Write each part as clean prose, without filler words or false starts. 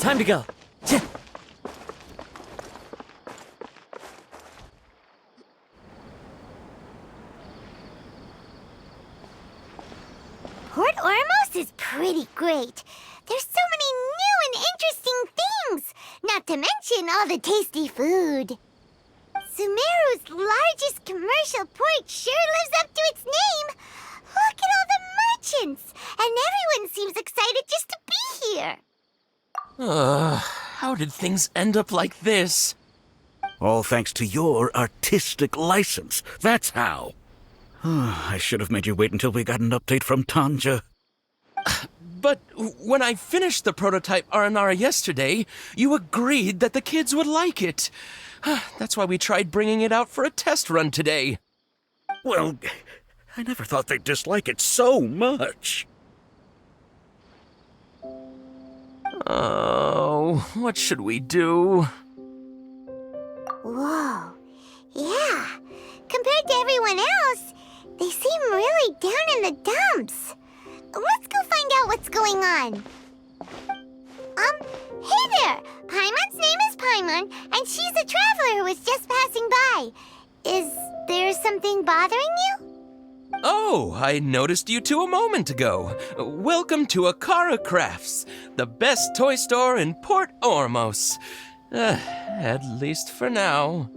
time to go. Port Ormos is pretty great. There's so many new and interesting things, not to mention all the tasty food. Sumeru's largest commercial port sure lives up to its name. Look at all the merchants, and everyone seems excited just to be here. How did things end up like this? All thanks to your artistic license. That's how. I should have made you wait until we got an update from Tanja. But when I finished the prototype Aranara yesterday, you agreed that the kids would like it. That's why we tried bringing it out for a test run today. Well, I never thought they'd dislike it so much. Oh, what should we do? Whoa. Yeah. Compared to everyone else, they seem really down in the dumps. Let's go find out what's going on. Hey there! Paimon's name is Paimon, and she's a traveler who was just passing by. Is there something bothering you? Oh, I noticed you two a moment ago. Welcome to Akara Crafts, the best toy store in Port Ormos. At least for now.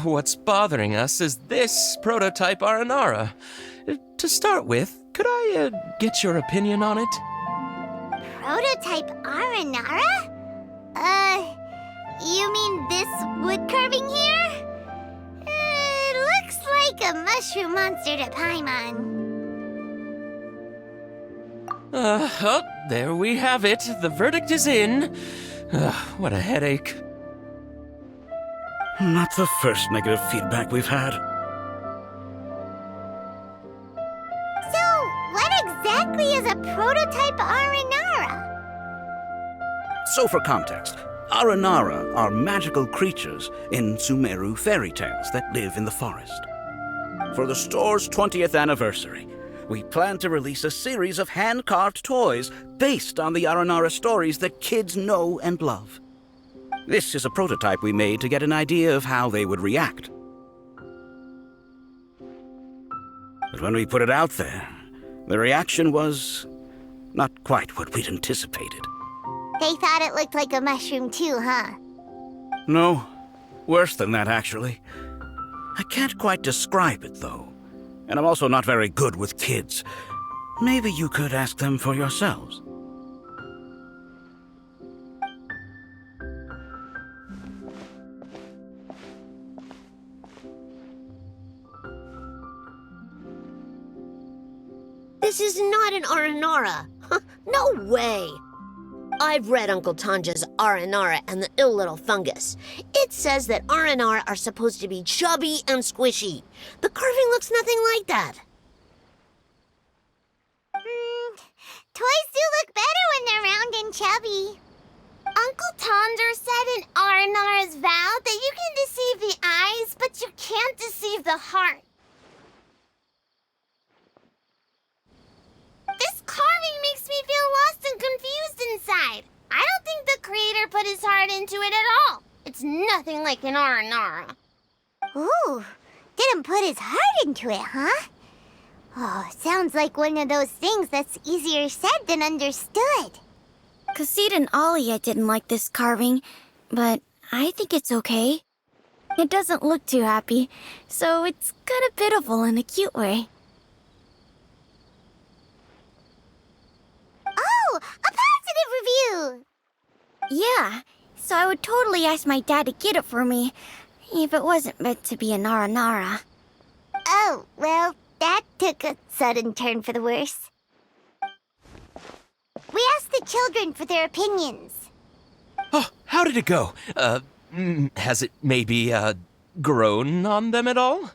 What's bothering us is this prototype Aranara. To start with, could I get your opinion on it? Prototype Aranara? You mean this wood carving here? It looks like a mushroom monster to Paimon. Oh, there we have it. The verdict is in. What a headache. Not the first negative feedback we've had. So, what exactly is a prototype Aranara? So for context, Aranara are magical creatures in Sumeru fairy tales that live in the forest. For the store's 20th anniversary, we plan to release a series of hand-carved toys based on the Aranara stories that kids know and love. This is a prototype we made to get an idea of how they would react. But when we put it out there, the reaction was not quite what we'd anticipated. They thought it looked like a mushroom too, huh? No, worse than that, actually. I can't quite describe it, though. And I'm also not very good with kids. Maybe you could ask them for yourselves. This is not an Aranara. No way. I've read Uncle Tanja's Aranara and the Ill Little Fungus. It says that Aranara are supposed to be chubby and squishy. The carving looks nothing like that. Toys do look better when they're round and chubby. Uncle Tonder said in Aranara's vow that you can deceive the eyes, but you can't deceive the heart. This carving makes me feel lost and confused inside. I don't think the creator put his heart into it at all. It's nothing like an Aranara. Ooh, didn't put his heart into it, huh? Oh, sounds like one of those things that's easier said than understood. Cassid and Alia didn't like this carving, but I think it's okay. It doesn't look too happy, so it's kind of pitiful in a cute way. Oh, a positive review! Yeah, so I would totally ask my dad to get it for me, if it wasn't meant to be a Nara. Oh, well, that took a sudden turn for the worse. We asked the children for their opinions. Oh, how did it go? Has it maybe, grown on them at all?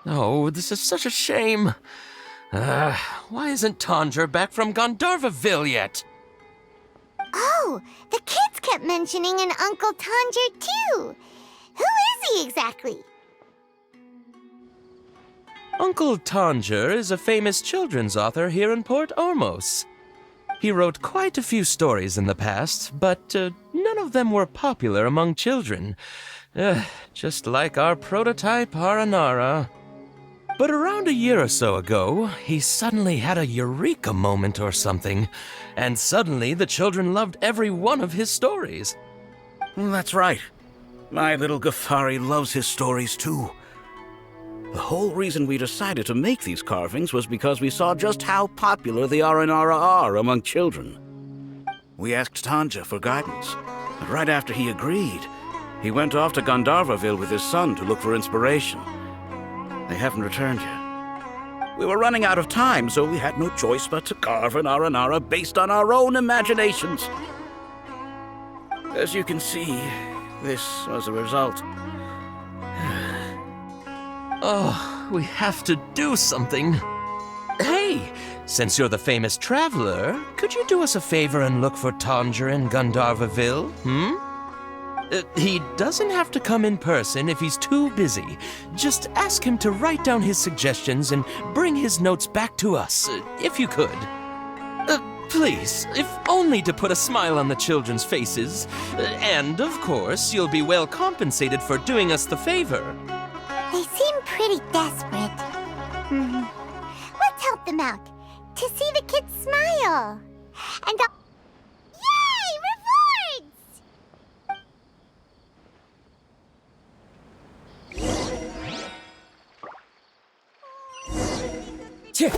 Oh, this is such a shame. Why isn't Tanger back from Gandharvaville yet? Oh, the kids kept mentioning an Uncle Tanger, too. Who is he exactly? Uncle Tanger is a famous children's author here in Port Ormos. He wrote quite a few stories in the past, but none of them were popular among children. Just like our prototype Aranara. But around a year or so ago, he suddenly had a eureka moment or something, and suddenly the children loved every one of his stories. That's right. My little Ghaffari loves his stories too. The whole reason we decided to make these carvings was because we saw just how popular the Aranara are among children. We asked Tanja for guidance, and right after he agreed, he went off to Gandharvaville with his son to look for inspiration. They haven't returned yet. We were running out of time, so we had no choice but to carve an Aranara based on our own imaginations. As you can see, this was the result. Oh, we have to do something. Hey, since you're the famous traveler, could you do us a favor and look for Tanger in Gandharvaville, He doesn't have to come in person if he's too busy. Just ask him to write down his suggestions and bring his notes back to us, if you could. Please, if only to put a smile on the children's faces. And, of course, you'll be well compensated for doing us the favor. They seem pretty desperate. Let's help them out. To see the kids smile. And yay! Rewards! Cheer.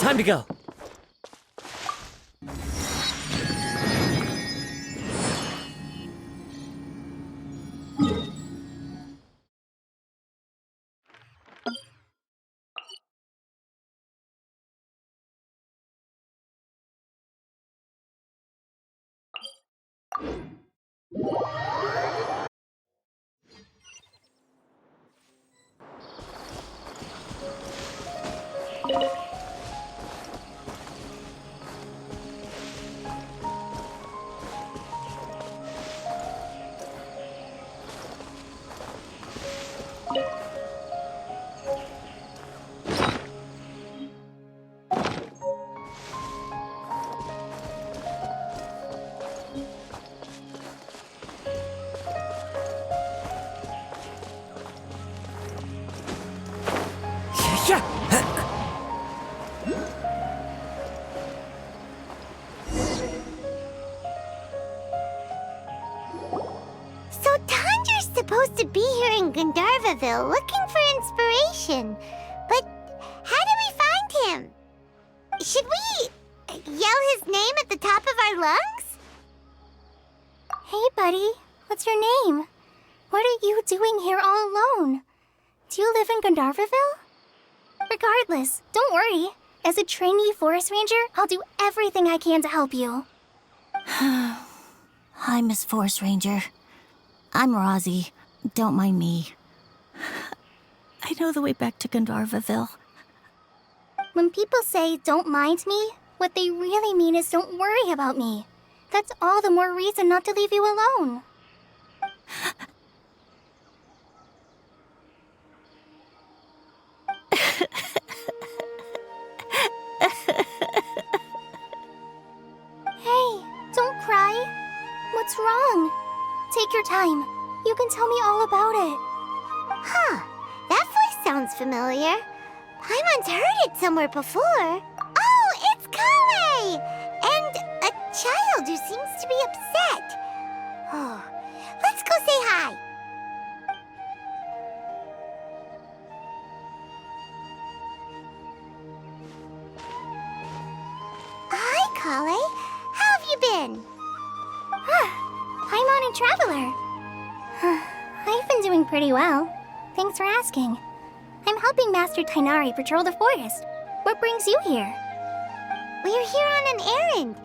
Time to go. So Tanger's supposed to be here in Gandharvaville looking for inspiration. But how do we find him? Should we yell his name at the top of our lungs? Hey, buddy. What's your name? What are you doing here all alone? Do you live in Gandharvaville? Regardless, don't worry. As a trainee forest ranger, I'll do everything I can to help you. Hi, Miss Forest Ranger. I'm Rozzy. Don't mind me. I know the way back to Gandharvaville. When people say, don't mind me, what they really mean is don't worry about me. That's all the more reason not to leave you alone. Hey, don't cry. What's wrong? Take your time. You can tell me all about it. Huh, that voice sounds familiar. Paimon's heard it somewhere before. Oh, it's Collei! And a child who seems to be upset. Oh, let's go say hi. Hi, Collei. How have you been? Paimon and Traveler. I've been doing pretty well. Thanks for asking. I'm helping Master Tainari patrol the forest. What brings you here? We're here on an errand.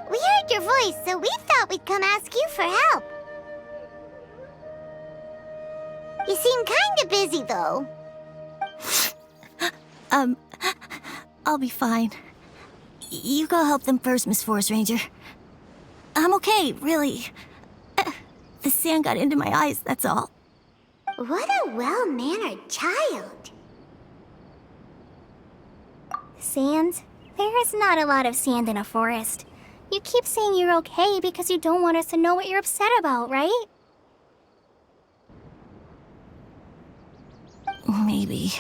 We heard your voice, so we thought we'd come ask you for help. You seem kinda busy, though. I'll be fine. You go help them first, Miss Forest Ranger. I'm okay, really. The sand got into my eyes, that's all. What a well-mannered child. Sand? There is not a lot of sand in a forest. You keep saying you're okay because you don't want us to know what you're upset about, right? Maybe.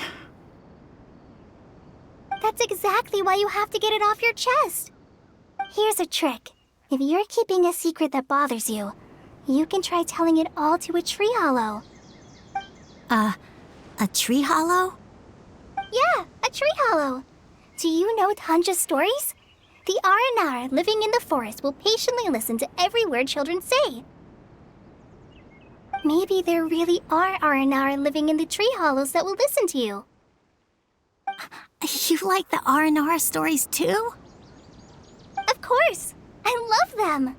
That's exactly why you have to get it off your chest. Here's a trick. If you're keeping a secret that bothers you, you can try telling it all to a tree hollow. A tree hollow? Yeah, a tree hollow. Do you know Tanja's stories? The Aranara living in the forest will patiently listen to every word children say. Maybe there really are Aranara living in the tree hollows that will listen to you. You like the R&R stories too? Of course! I love them!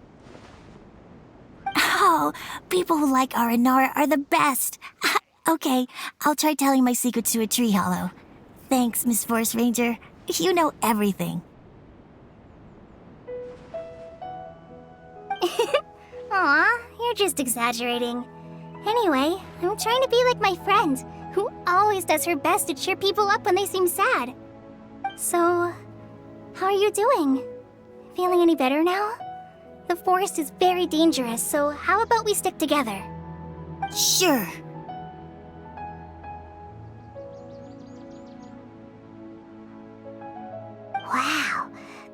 Oh, people who like R&R are the best. Okay, I'll try telling my secrets to a tree hollow. Thanks, Miss Forest Ranger. You know everything. Aw, you're just exaggerating. Anyway, I'm trying to be like my friend, who always does her best to cheer people up when they seem sad. So, how are you doing? Feeling any better now? The forest is very dangerous, so how about we stick together? Sure. Wow,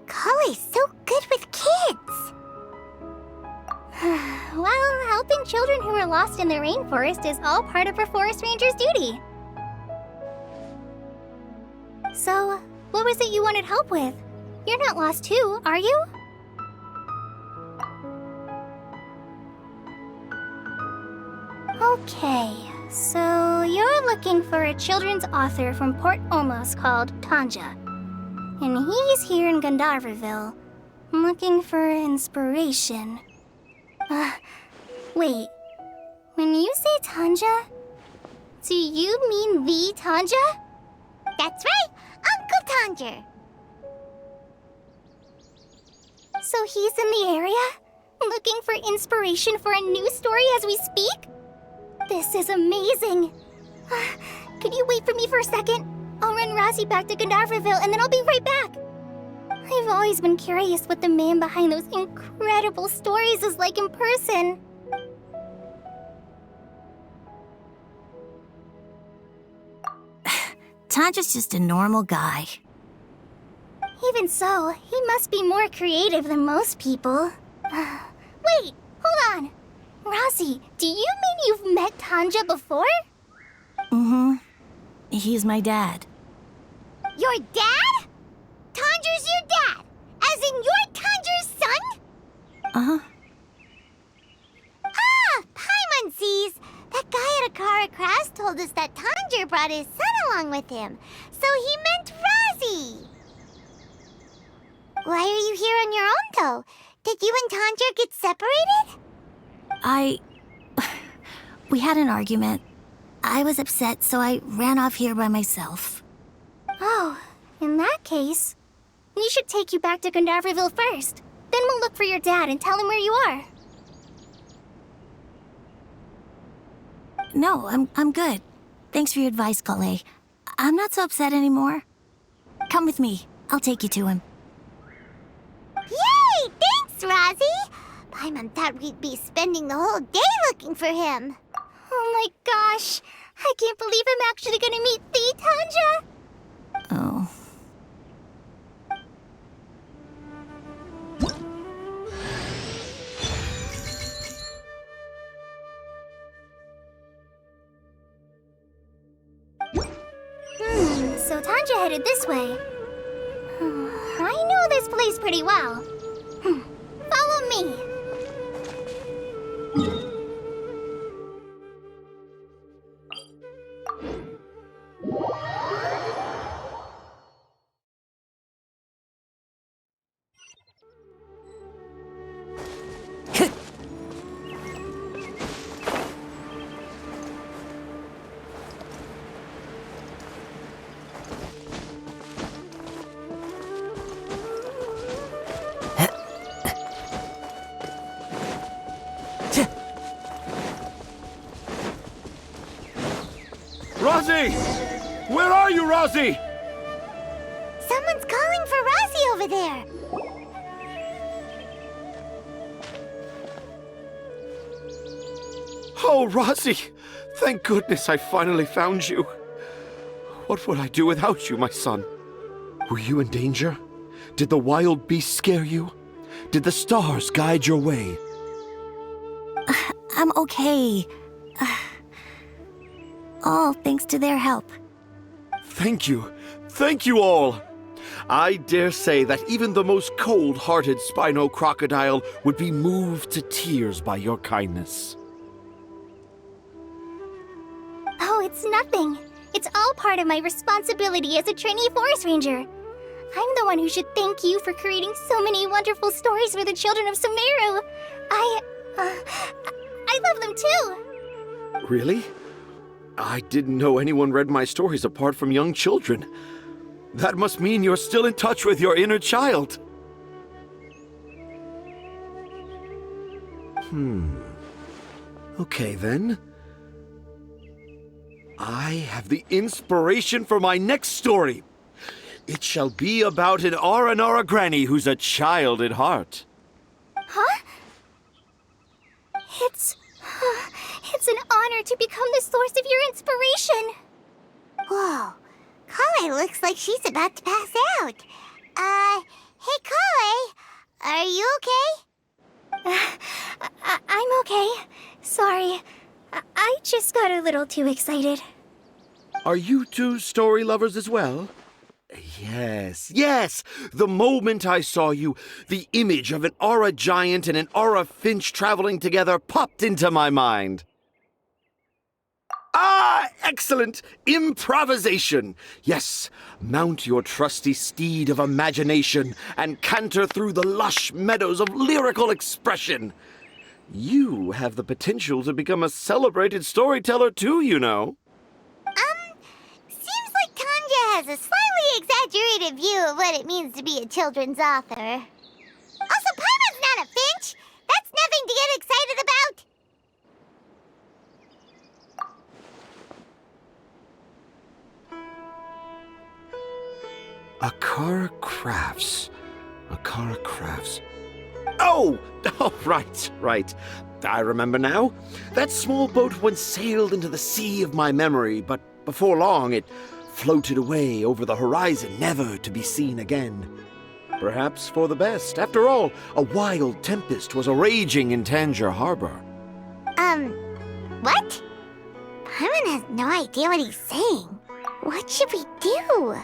Collie's so good with kids. Well, helping children who are lost in the rainforest is all part of a forest ranger's duty. So, what was it you wanted help with? You're not lost too, are you? Okay, so you're looking for a children's author from Port Omos called Tanja. And he's here in Gandharvaville, looking for inspiration. Wait. When you say Tanja, do you mean the Tanja? That's right, Uncle Tanger. So he's in the area? Looking for inspiration for a new story as we speak? This is amazing. Could you wait for me for a second? I'll run Razi back to Gandharvaville and then I'll be right back. I've always been curious what the man behind those incredible stories is like in person. Tanja's just a normal guy. Even so, he must be more creative than most people. Wait, hold on. Razi, do you mean you've met Tanja before? Mm-hmm. He's my dad. Your dad? Tanger's your dad? As in you're Tanger's son? Uh-huh. Ah, Paimon sees. That guy at Akara Crafts told us that Tanger brought his son along with him. So he meant Razi. Why are you here on your own, though? Did you and Tanger get separated? We had an argument. I was upset, so I ran off here by myself. Oh, in that case, we should take you back to Gandharvaville first. Then we'll look for your dad and tell him where you are. No, I'm good. Thanks for your advice, Collei. I'm not so upset anymore. Come with me. I'll take you to him. Yay! Thanks, Razi! Paimon thought we'd be spending the whole day looking for him. Oh my gosh! I can't believe I'm actually gonna meet the Tanja! Oh. So Tanja headed this way. I know this place pretty well. Follow me. Rosie! Where are you, Rosie? Someone's calling for Rosie over there. Oh, Rosie! Thank goodness I finally found you. What would I do without you, my son? Were you in danger? Did the wild beasts scare you? Did the stars guide your way? I'm okay. All thanks to their help. Thank you. Thank you all. I dare say that even the most cold-hearted Spino crocodile would be moved to tears by your kindness. Oh, it's nothing. It's all part of my responsibility as a trainee forest ranger. I'm the one who should thank you for creating so many wonderful stories for the children of Sumeru. I love them too. Really? I didn't know anyone read my stories apart from young children. That must mean you're still in touch with your inner child. Okay, then. I have the inspiration for my next story. It shall be about an Aranara granny who's a child at heart. Huh? It's an honor to become the source of your inspiration. Whoa. Collei looks like she's about to pass out. Hey, Collei. Are you okay? I'm okay. Sorry. I just got a little too excited. Are you two story lovers as well? Yes. The moment I saw you, the image of an Aura giant and an Aura finch traveling together popped into my mind. Ah, excellent! Improvisation! Yes, mount your trusty steed of imagination and canter through the lush meadows of lyrical expression. You have the potential to become a celebrated storyteller too, you know. Seems like Tanja has a slightly exaggerated view of what it means to be a children's author. Also, Paimon's not a finch. That's nothing to get excited about. Akara Crafts. Oh, right. I remember now. That small boat once sailed into the sea of my memory, but before long it floated away over the horizon, never to be seen again. Perhaps for the best. After all, a wild tempest was a-raging in Tanger Harbor. What? Paimon has no idea what he's saying. What should we do?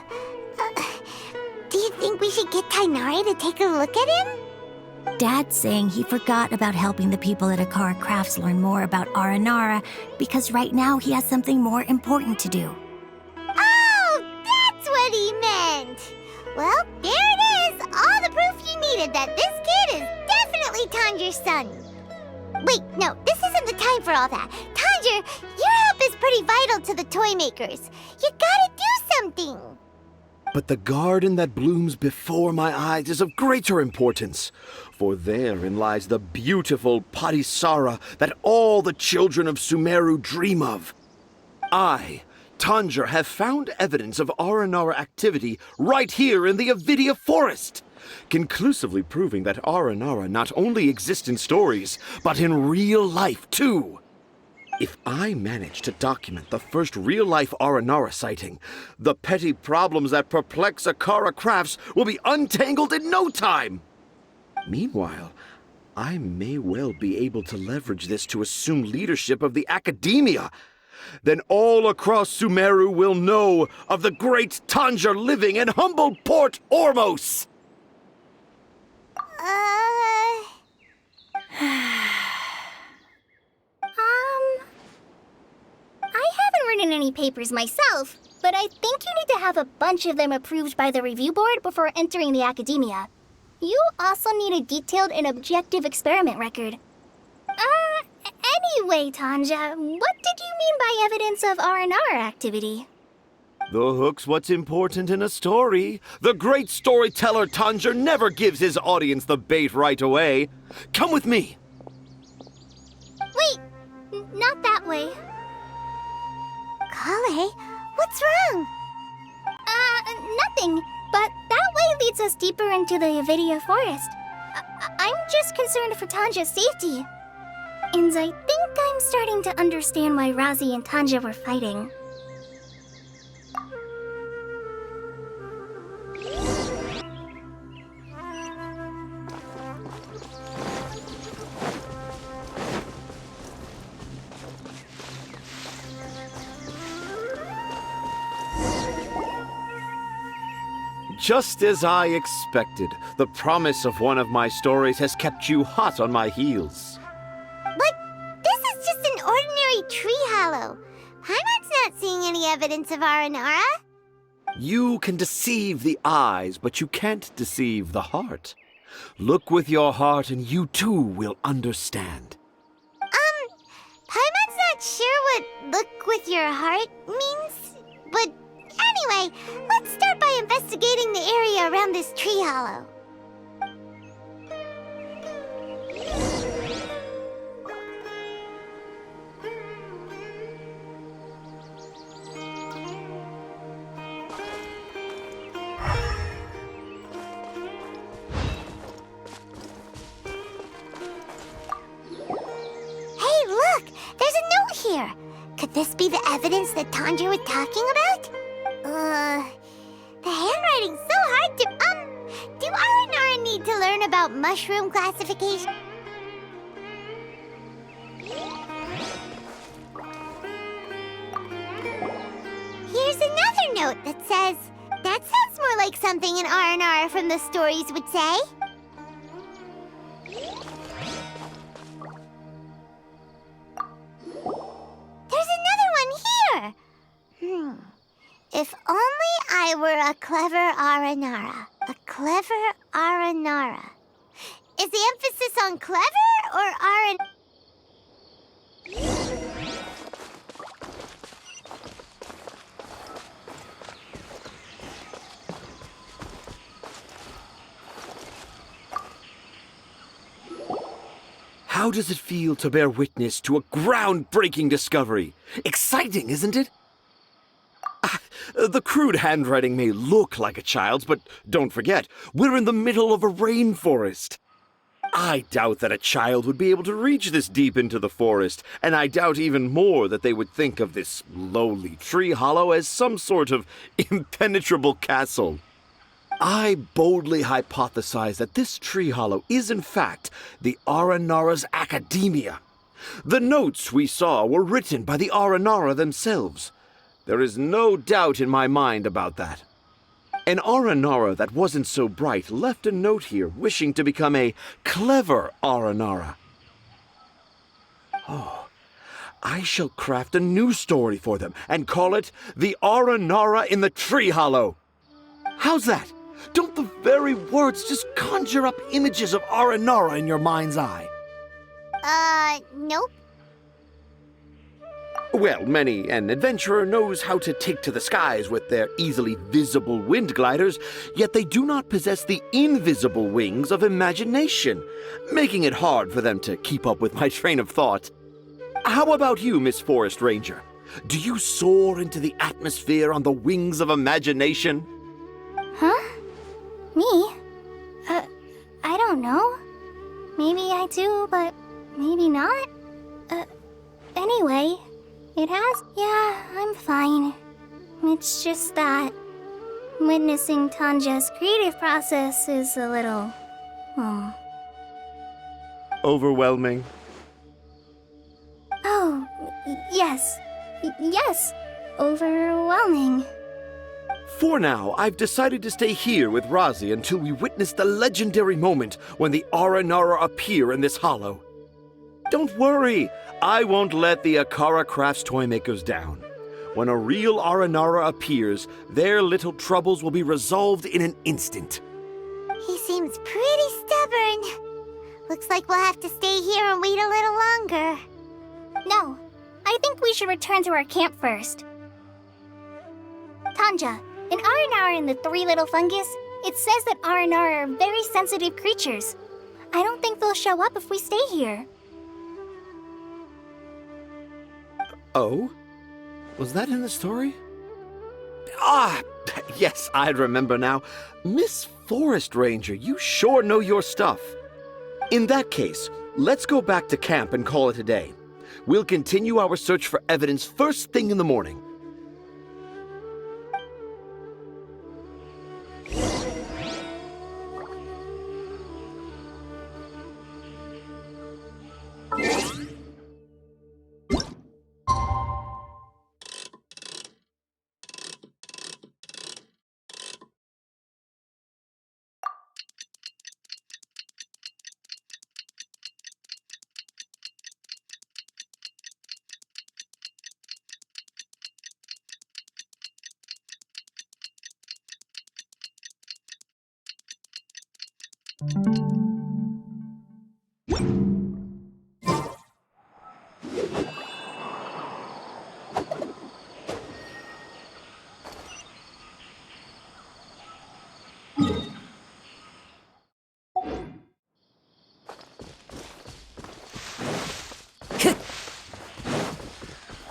Do you think we should get Tainari to take a look at him? Dad's saying he forgot about helping the people at Akara Crafts learn more about Aranara because right now he has something more important to do. Oh, that's what he meant! Well, there it is! All the proof you needed that this kid is definitely Tanger's son. Wait, no, this isn't the time for all that. Tanger, your help is pretty vital to the toy makers. You gotta do something! But the garden that blooms before my eyes is of greater importance, for therein lies the beautiful Patisara that all the children of Sumeru dream of. I, Tanger, have found evidence of Aranara activity right here in the Avidia Forest, conclusively proving that Aranara not only exist in stories, but in real life too. If I manage to document the first real-life Aranara sighting, the petty problems that perplex Akara Crafts will be untangled in no time. Meanwhile, I may well be able to leverage this to assume leadership of the academia. Then all across Sumeru will know of the great Tanger living in humble Port Ormos. I haven't written any papers myself, but I think you need to have a bunch of them approved by the review board before entering the academia. You also need a detailed and objective experiment record. Anyway, Tanja, what did you mean by evidence of Aranara activity? The hook's what's important in a story. The great storyteller Tanger never gives his audience the bait right away. Come with me. Wait, not that way. Collei, What's wrong? Nothing. But that way leads us deeper into the Avidia forest. I'm just concerned for Tanja's safety. And I think I'm starting to understand why Razi and Tanja were fighting. Just as I expected, the promise of one of my stories has kept you hot on my heels. But this is just an ordinary tree hollow. Paimon's not seeing any evidence of Aranara. You can deceive the eyes, but you can't deceive the heart. Look with your heart and you too will understand. Paimon's not sure what look with your heart means, but anyway, let's start by investigating the area around this tree hollow. Hey, look! There's a note here! Could this be the evidence that Tanja was talking about? The handwriting's so hard to... do Aranara need to learn about mushroom classification? Here's another note that says... That sounds more like something an Aranara from the stories would say. There's another one here! If only I were a clever Aranara. A clever Aranara. Is the emphasis on clever or Aran... How does it feel to bear witness to a groundbreaking discovery? Exciting, isn't it? The crude handwriting may look like a child's, but don't forget, we're in the middle of a rainforest. I doubt that a child would be able to reach this deep into the forest, and I doubt even more that they would think of this lowly tree hollow as some sort of impenetrable castle. I boldly hypothesize that this tree hollow is in fact the Aranara's academia. The notes we saw were written by the Aranara themselves. There is no doubt in my mind about that. An Aranara that wasn't so bright left a note here wishing to become a clever Aranara. Oh, I shall craft a new story for them and call it The Aranara in the Tree Hollow. How's that? Don't the very words just conjure up images of Aranara in your mind's eye? Nope. Well, many an adventurer knows how to take to the skies with their easily visible wind gliders, yet they do not possess the invisible wings of imagination, making it hard for them to keep up with my train of thought. How about you, Miss Forest Ranger? Do you soar into the atmosphere on the wings of imagination? Huh? Me? I don't know. Maybe I do, but maybe not. Anyway, it has... Yeah, I'm fine. It's just that witnessing Tanja's creative process is a little... Overwhelming. Oh, yes. Yes. Overwhelming. For now, I've decided to stay here with Razi until we witness the legendary moment when the Aranara appear in this hollow. Don't worry, I won't let the Akara Crafts toymakers down. When a real Aranara appears, their little troubles will be resolved in an instant. He seems pretty stubborn. Looks like we'll have to stay here and wait a little longer. No, I think we should return to our camp first. Tanja, in Aranara and the Three Little Fungus, it says that Aranara are very sensitive creatures. I don't think they'll show up if we stay here. Oh? Was that in the story? Yes, I remember now. Miss Forest Ranger, you sure know your stuff. In that case, let's go back to camp and call it a day. We'll continue our search for evidence first thing in the morning.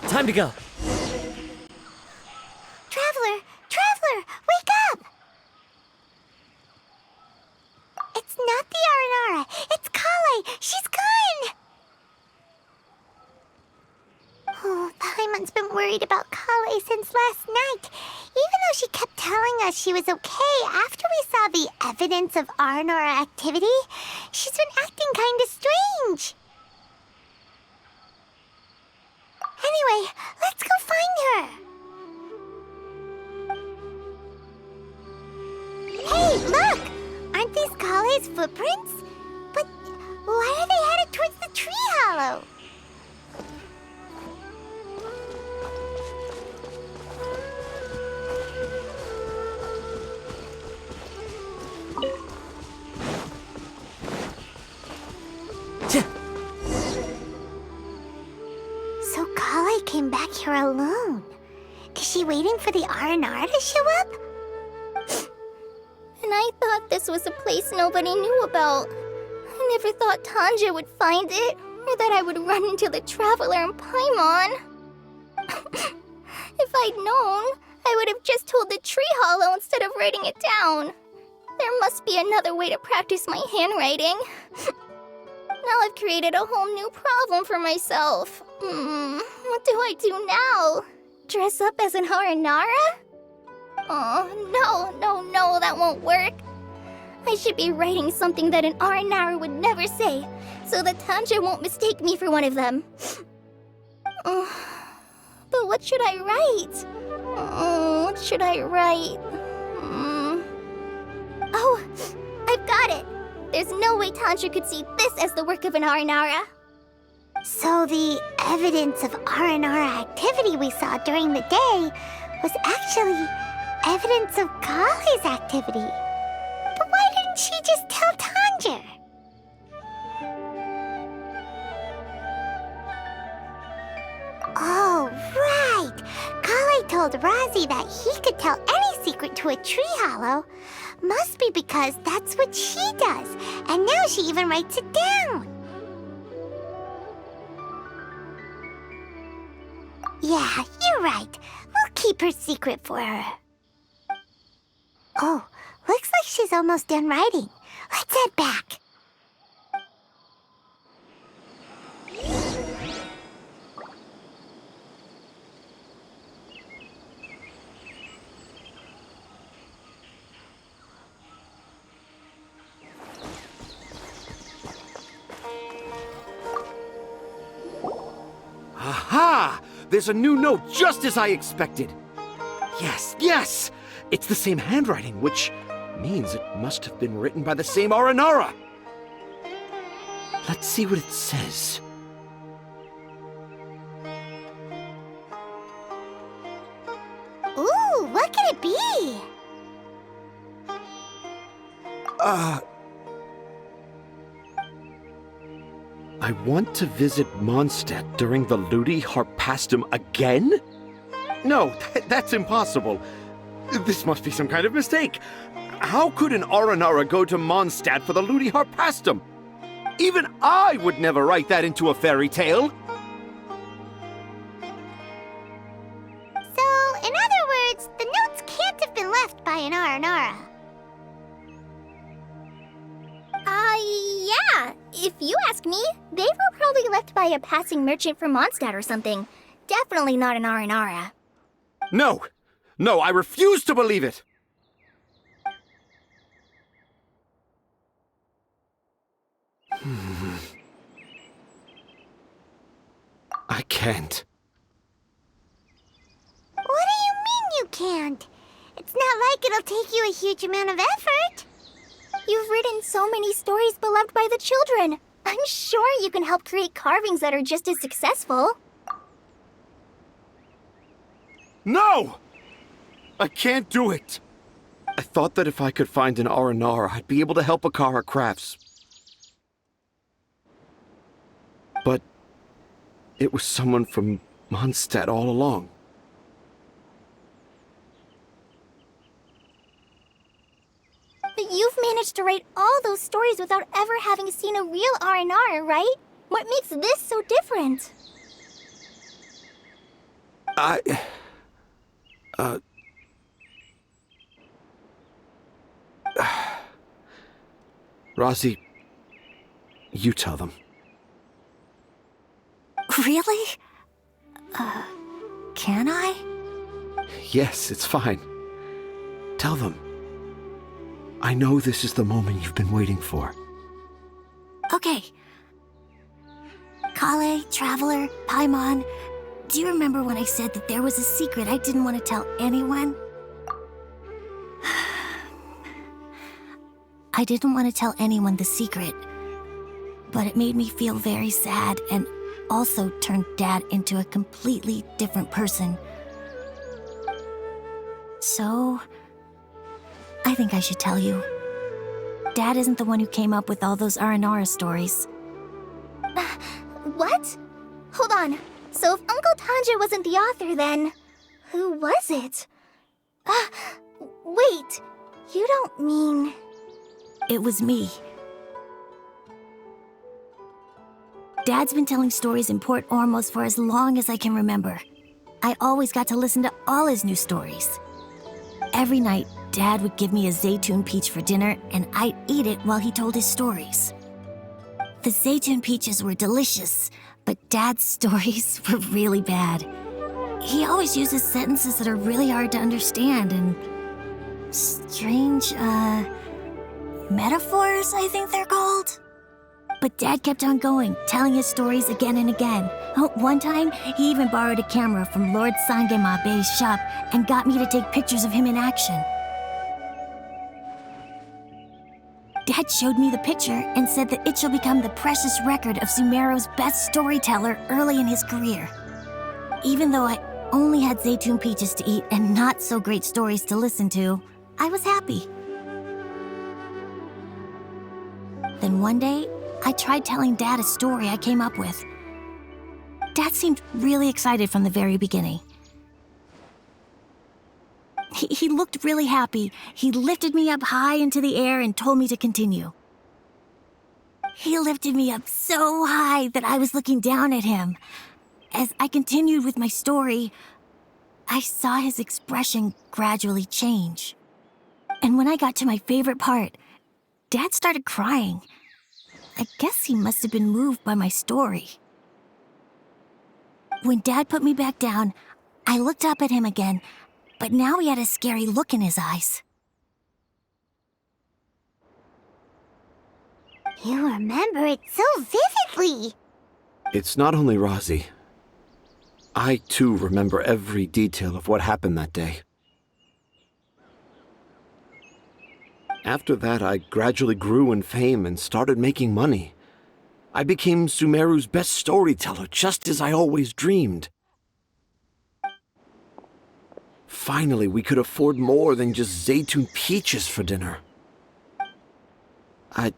Time to go. Traveler! Traveler! Wake up! It's not the Aranara. It's Collei. She's gone! Oh, Paimon's been worried about Collei since last night. Even though she kept telling us she was okay after we saw the evidence of Aranara activity, she's been acting kinda strange. Anyway, let's go find her. Hey, look! Aren't these Collei's footprints? But why are they headed towards the tree hollow? So Collei came back here alone. Is she waiting for the Aranara to show up? And I thought this was a place nobody knew about. I never thought Tanja would find it, or that I would run into the Traveler and Paimon. If I'd known, I would have just told the tree hollow instead of writing it down. There must be another way to practice my handwriting. Now I've created a whole new problem for myself. What do I do now? Dress up as an Aranara? Oh, no, that won't work. I should be writing something that an Aranara would never say, so that Tanja won't mistake me for one of them. But what should I write? What should I write? Oh, I've got it! There's no way Tanja could see this as the work of an Aranara. So the evidence of Aranara activity we saw during the day was actually evidence of Collei's activity. But why didn't she just tell Tanja? Oh, right! Collei told Razi that he could tell any secret to a tree hollow. Must be because that's what she does, and now she even writes it down. Yeah, you're right. We'll keep her secret for her. Oh, looks like she's almost done writing. Let's head back. Aha! There's a new note just as I expected. Yes! It's the same handwriting, which means it must have been written by the same Aranara. Let's see what it says. Ooh, what could it be? I want to visit Mondstadt during the Ludi Harpastum again? No, that's impossible. This must be some kind of mistake. How could an Aranara go to Mondstadt for the Ludi Harpastum? Even I would never write that into a fairy tale. So, in other words, the note's left by an Aranara. Yeah. If you ask me, they were probably left by a passing merchant from Mondstadt or something. Definitely not an Aranara. No! No, I refuse to believe it! I can't. What do you mean you can't? It's not like it'll take you a huge amount of effort. You've written so many stories beloved by the children. I'm sure you can help create carvings that are just as successful. No! I can't do it! I thought that if I could find an Aranara, I'd be able to help Akara Crafts. But it was someone from Mondstadt all along. But you've managed to write all those stories without ever having seen a real Aranara, right? What makes this so different? Rosie, you tell them. Really? Can I? Yes, it's fine. Tell them. I know this is the moment you've been waiting for. Okay. Collei, Traveler, Paimon, do you remember when I said that there was a secret I didn't want to tell anyone? I didn't want to tell anyone the secret, but it made me feel very sad and also turned Dad into a completely different person. So, I think I should tell you. Dad isn't the one who came up with all those Aranara stories. What? Hold on. So if Uncle Tanja wasn't the author, then who was it? Wait. You don't mean... It was me. Dad's been telling stories in Port Ormos for as long as I can remember. I always got to listen to all his new stories. Every night, Dad would give me a Zaytun peach for dinner, and I'd eat it while he told his stories. The Zaytun peaches were delicious, but Dad's stories were really bad. He always uses sentences that are really hard to understand and strange, metaphors, I think they're called. But Dad kept on going, telling his stories again and again. One time, he even borrowed a camera from Lord Sangema Bey's shop and got me to take pictures of him in action. Dad showed me the picture and said that it shall become the precious record of Sumeru's best storyteller early in his career. Even though I only had Zaytun peaches to eat and not so great stories to listen to, I was happy. Then one day, I tried telling Dad a story I came up with. Dad seemed really excited from the very beginning. He looked really happy. He lifted me up high into the air and told me to continue. He lifted me up so high that I was looking down at him. As I continued with my story, I saw his expression gradually change. And when I got to my favorite part, Dad started crying. I guess he must have been moved by my story. When Dad put me back down, I looked up at him again, but now he had a scary look in his eyes. You remember it so vividly. It's not only Rosie. I, too, remember every detail of what happened that day. After that, I gradually grew in fame and started making money. I became Sumeru's best storyteller, just as I always dreamed. Finally, we could afford more than just Zaytun peaches for dinner. I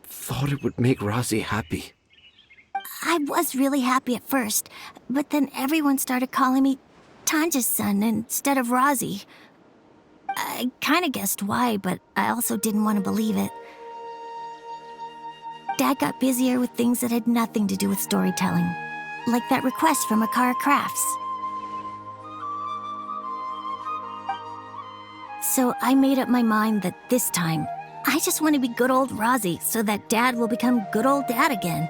thought it would make Rosie happy. I was really happy at first, but then everyone started calling me Tanja's son instead of Rosie. I kinda guessed why, but I also didn't want to believe it. Dad got busier with things that had nothing to do with storytelling, like that request from Akara Crafts. So I made up my mind that this time, I just want to be good old Rozzy so that Dad will become good old Dad again.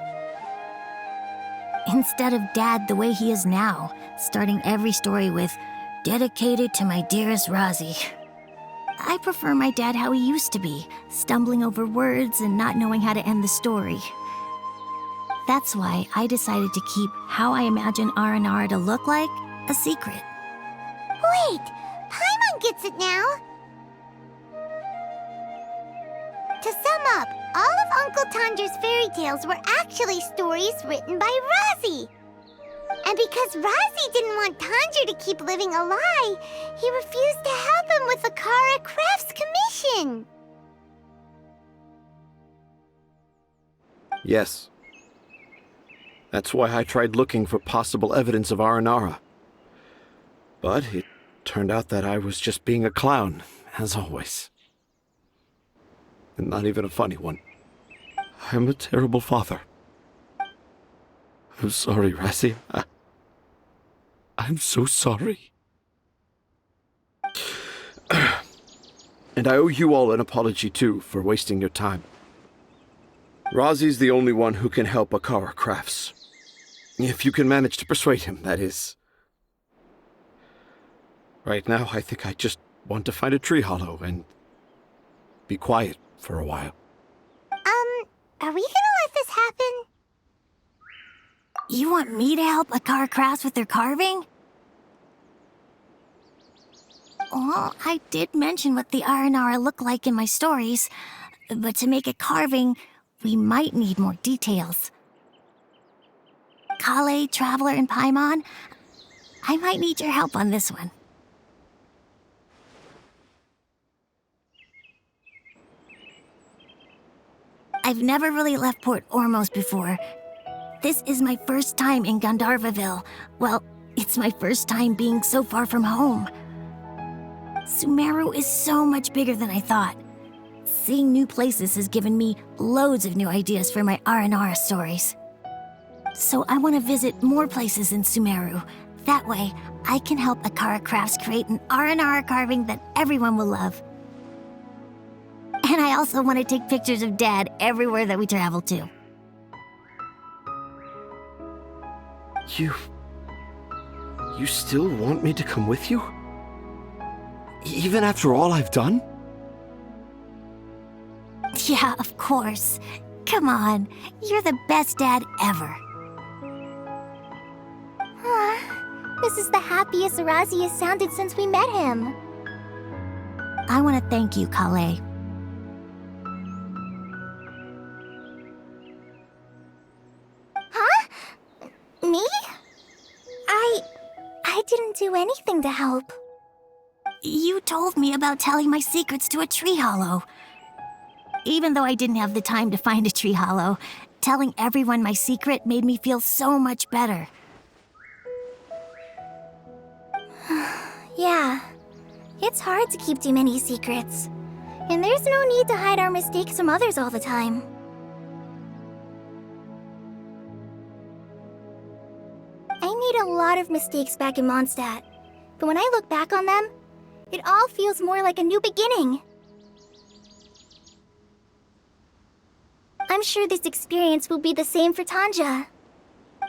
Instead of Dad the way he is now, starting every story with, "Dedicated to my dearest Rozzy." I prefer my dad how he used to be, stumbling over words and not knowing how to end the story. That's why I decided to keep how I imagine Aranara to look like a secret. Wait, Paimon gets it now. To sum up, all of Uncle Tandra's fairy tales were actually stories written by Rozzy. And because Rozzy didn't want Tandra to keep living a lie, he refused to help him with the Kara Crafts commission. Yes. That's why I tried looking for possible evidence of Aranara. But it turned out that I was just being a clown, as always. And not even a funny one. I'm a terrible father. I'm sorry, Razzie. I'm so sorry. And I owe you all an apology, too, for wasting your time. Rozzie's the only one who can help Akara Crafts. If you can manage to persuade him, that is. Right now, I think I just want to find a tree hollow and be quiet for a while. Are we gonna let this happen? You want me to help Akara Crafts with their carving? Well, I did mention what the Aranara look like in my stories, but to make a carving, we might need more details. Collei, Traveler, and Paimon, I might need your help on this one. I've never really left Port Ormos before. This is my first time in Gandharvaville. Well, it's my first time being so far from home. Sumeru is so much bigger than I thought. Seeing new places has given me loads of new ideas for my Aranara stories. So I want to visit more places in Sumeru. That way, I can help Akara Crafts create an Aranara carving that everyone will love. And I also want to take pictures of Dad everywhere that we travel to. You still want me to come with you? Even after all I've done? Yeah, of course. Come on, you're the best dad ever. This is the happiest Rozzy has sounded since we met him. I want to thank you, Collei. Huh? Me? I didn't do anything to help. You told me about telling my secrets to a tree hollow. Even though I didn't have the time to find a tree hollow, telling everyone my secret made me feel so much better. Yeah, it's hard to keep too many secrets. And there's no need to hide our mistakes from others all the time. I made a lot of mistakes back in Mondstadt, but when I look back on them, it all feels more like a new beginning. I'm sure this experience will be the same for Tanja.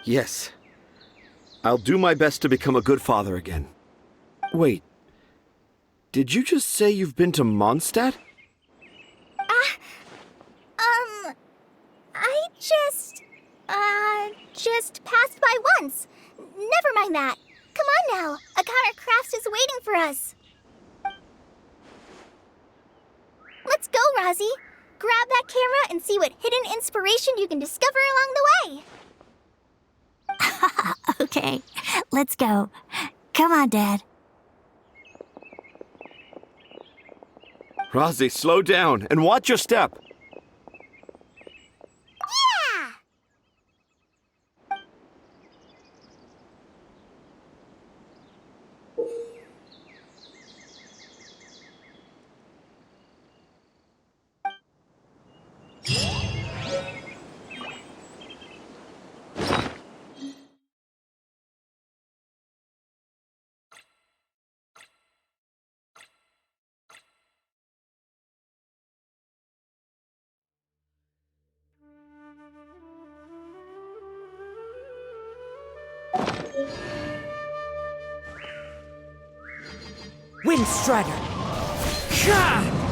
Yes. I'll do my best to become a good father again. Wait. Did you just say you've been to Mondstadt? I just passed by once. Never mind that. Come on now. Akara Crafts is waiting for us. Let's go, Rozzy. Grab that camera and see what hidden inspiration you can discover along the way. Okay, let's go. Come on, Dad. Rozzy, slow down and watch your step. Yeah! Wind Strider! Ka!